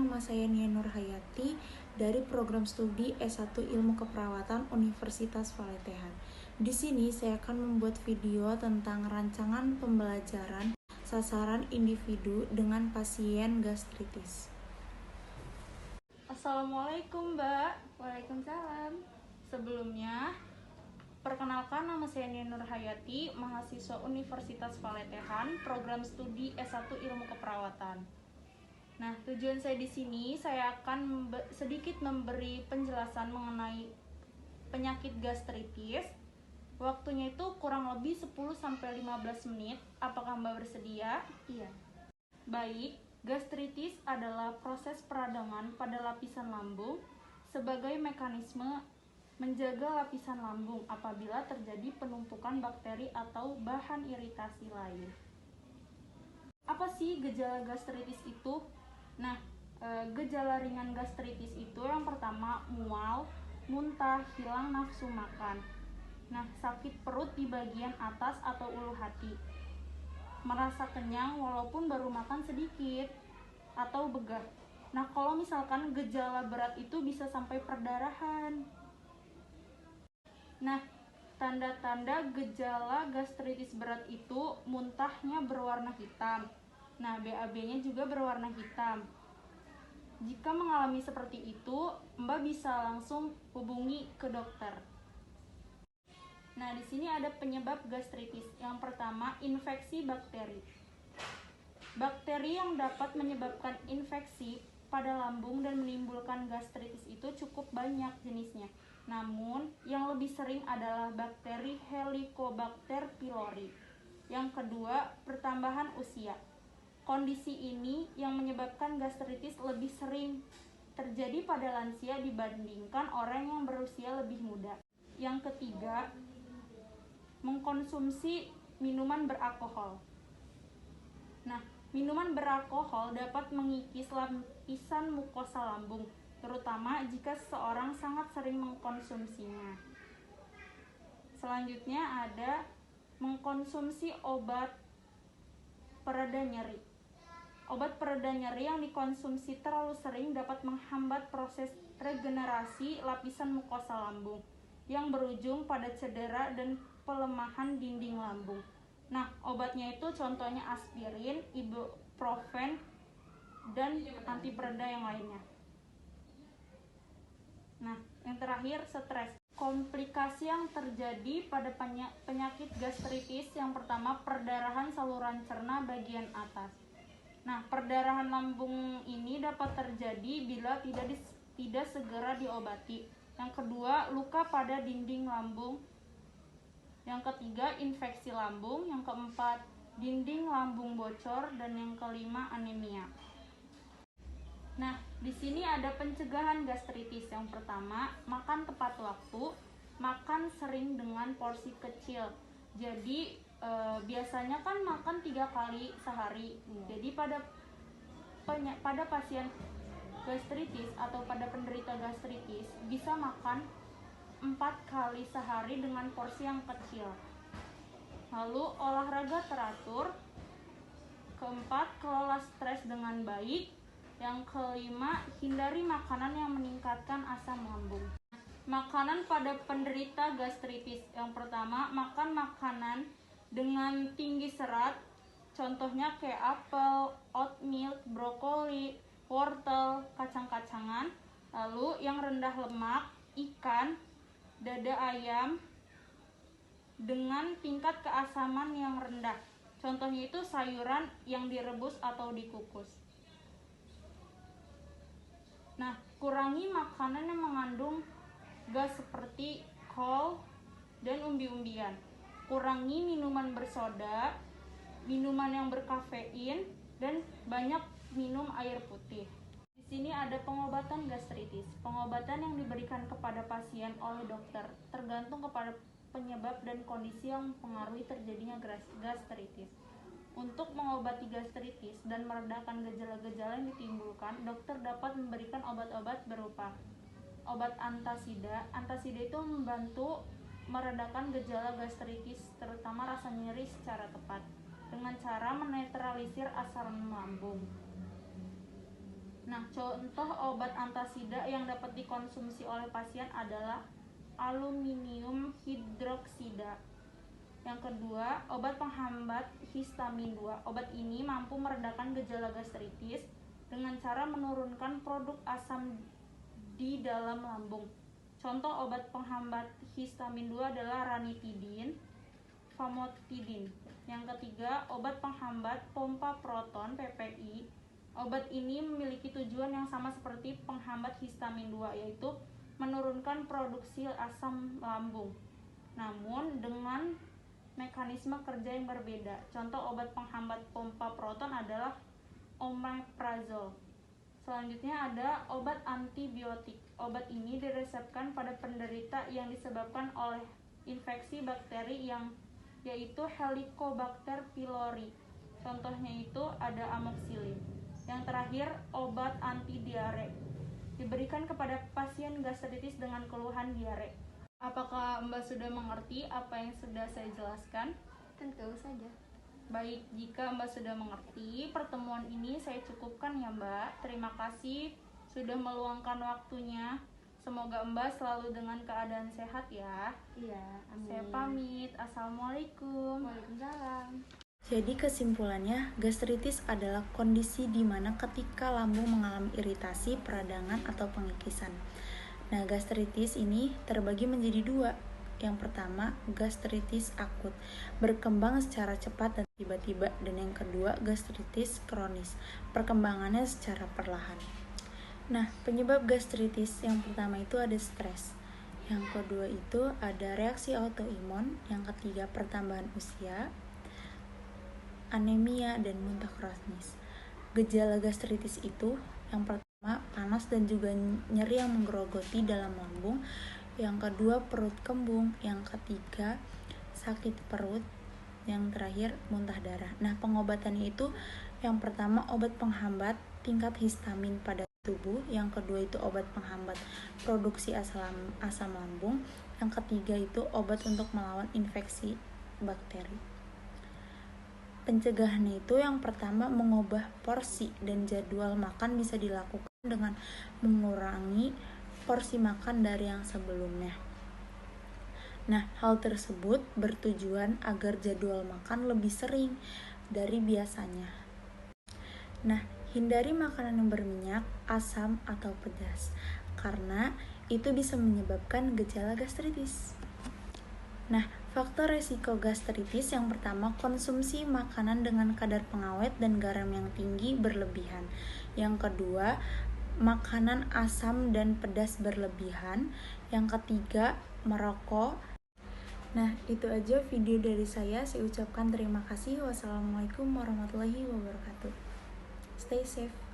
nama saya Nia Nurhayati dari program studi S1 Ilmu Keperawatan Universitas Valetehan. Di sini saya akan membuat video tentang rancangan pembelajaran sasaran individu dengan pasien gastritis. Assalamualaikum Mbak. Waalaikumsalam. Sebelumnya, perkenalkan nama saya Nia Nurhayati, mahasiswa Universitas Valetehan, program studi S1 Ilmu Keperawatan. Nah, tujuan saya di sini, saya akan sedikit memberi penjelasan mengenai penyakit gastritis. Waktunya itu kurang lebih 10-15 menit. Apakah Mbak bersedia? Iya. Baik, gastritis adalah proses peradangan pada lapisan lambung sebagai mekanisme menjaga lapisan lambung apabila terjadi penumpukan bakteri atau bahan iritasi lain. Apa sih gejala gastritis itu? Nah, gejala ringan gastritis itu yang pertama mual, muntah, hilang nafsu makan. Nah, sakit perut di bagian atas atau ulu hati. Merasa kenyang walaupun baru makan sedikit atau begah. Nah, kalau misalkan gejala berat itu bisa sampai perdarahan. Nah, tanda-tanda gejala gastritis berat itu muntahnya berwarna hitam. Nah, BAB-nya juga berwarna hitam. Jika mengalami seperti itu, Mbak bisa langsung hubungi ke dokter. Nah, di sini ada penyebab gastritis. Yang pertama, infeksi bakteri. Bakteri yang dapat menyebabkan infeksi pada lambung dan menimbulkan gastritis itu cukup banyak jenisnya. Namun, yang lebih sering adalah bakteri Helicobacter pylori. Yang kedua, pertambahan usia. Kondisi ini yang menyebabkan gastritis lebih sering terjadi pada lansia dibandingkan orang yang berusia lebih muda. Yang ketiga, mengkonsumsi minuman beralkohol. Nah, minuman beralkohol dapat mengikis lapisan mukosa lambung, terutama jika seseorang sangat sering mengkonsumsinya. Selanjutnya ada mengkonsumsi obat pereda nyeri. Obat pereda nyeri yang dikonsumsi terlalu sering dapat menghambat proses regenerasi lapisan mukosa lambung yang berujung pada cedera dan pelemahan dinding lambung. Nah, obatnya itu contohnya aspirin, ibuprofen, dan anti pereda yang lainnya. Nah, yang terakhir stres. Komplikasi yang terjadi pada penyakit gastritis yang pertama perdarahan saluran cerna bagian atas. Nah, perdarahan lambung ini dapat terjadi bila tidak segera diobati. Yang kedua, luka pada dinding lambung. Yang ketiga, infeksi lambung. Yang keempat, dinding lambung bocor. Dan yang kelima, anemia. Nah, di sini ada pencegahan gastritis. Yang pertama, makan tepat waktu, makan sering dengan porsi kecil. Jadi biasanya kan makan 3 kali sehari. Jadi pada pasien gastritis atau pada penderita gastritis bisa makan 4 kali sehari dengan porsi yang kecil. Lalu olahraga teratur. Keempat, kelola stres dengan baik. Yang kelima, hindari makanan yang meningkatkan asam lambung. Makanan pada penderita gastritis. Yang pertama, makan makanan dengan tinggi serat. Contohnya kayak apel, oatmeal, brokoli, wortel, kacang-kacangan. Lalu yang rendah lemak, ikan, dada ayam dengan tingkat keasaman yang rendah. Contohnya itu sayuran yang direbus atau dikukus. Nah, kurangi makanan yang mengandung gas seperti kol dan umbi-umbian. Kurangi minuman bersoda, minuman yang berkafein, dan banyak minum air putih. Di sini ada pengobatan gastritis. Pengobatan yang diberikan kepada pasien oleh dokter tergantung kepada penyebab dan kondisi yang mempengaruhi terjadinya gastritis. Untuk mengobati gastritis dan meredakan gejala-gejala yang ditimbulkan, dokter dapat memberikan obat-obat berupa obat antasida. Antasida itu membantu meredakan gejala gastritis, terutama rasa nyeri secara tepat, dengan cara menetralisir asam lambung. Nah, contoh obat antasida yang dapat dikonsumsi oleh pasien adalah aluminium hidroksida. Yang kedua, obat penghambat histamin 2. Obat ini mampu meredakan gejala gastritis dengan cara menurunkan produk asam di dalam lambung. Contoh obat penghambat histamin 2 adalah ranitidin, famotidin. Yang ketiga, obat penghambat pompa proton PPI. Obat ini memiliki tujuan yang sama seperti penghambat histamin 2, yaitu menurunkan produksi asam lambung, namun dengan mekanisme kerja yang berbeda. Contoh obat penghambat pompa proton adalah omeprazole. Selanjutnya ada obat antibiotik. Obat ini diresepkan pada penderita yang disebabkan oleh infeksi bakteri yaitu Helicobacter pylori. Contohnya itu ada amoxicillin. Yang terakhir, obat anti diare. Diberikan kepada pasien gastritis dengan keluhan diare. Apakah Mbak sudah mengerti apa yang sudah saya jelaskan? Tentu saja. Baik, jika Mbak sudah mengerti, pertemuan ini saya cukupkan ya Mbak. Terima kasih sudah meluangkan waktunya. Semoga Mbak selalu dengan keadaan sehat ya. Iya, amin. Saya pamit. Assalamualaikum. Waalaikumsalam. Jadi kesimpulannya, gastritis adalah kondisi di mana ketika lambung mengalami iritasi, peradangan, atau pengikisan. Nah, gastritis ini terbagi menjadi dua. Yang pertama, gastritis akut, berkembang secara cepat dan tiba-tiba. Dan yang kedua, gastritis kronis, perkembangannya secara perlahan. Nah, penyebab gastritis yang pertama itu ada stres. Yang kedua itu ada reaksi autoimun. Yang ketiga, pertambahan usia, anemia, dan muntah kronis. Gejala gastritis itu yang pertama panas dan juga nyeri yang menggerogoti dalam lambung. Yang kedua perut kembung. Yang ketiga sakit perut. Yang terakhir muntah darah. Nah, pengobatannya itu yang pertama obat penghambat tingkat histamin pada tubuh. Yang kedua itu obat penghambat produksi asam lambung. Yang ketiga itu obat untuk melawan infeksi bakteri. Pencegahannya itu yang pertama mengubah porsi dan jadwal makan bisa dilakukan dengan mengurangi porsi makan dari yang sebelumnya. Nah, hal tersebut bertujuan agar jadwal makan lebih sering dari biasanya. Nah, hindari makanan yang berminyak, asam, atau pedas karena itu bisa menyebabkan gejala gastritis. Nah, faktor resiko gastritis yang pertama, konsumsi makanan dengan kadar pengawet dan garam yang tinggi berlebihan. Yang kedua, makanan asam dan pedas berlebihan. Yang ketiga, merokok. Nah, itu aja video dari saya. Saya ucapkan terima kasih. Wassalamualaikum warahmatullahi wabarakatuh. Stay safe.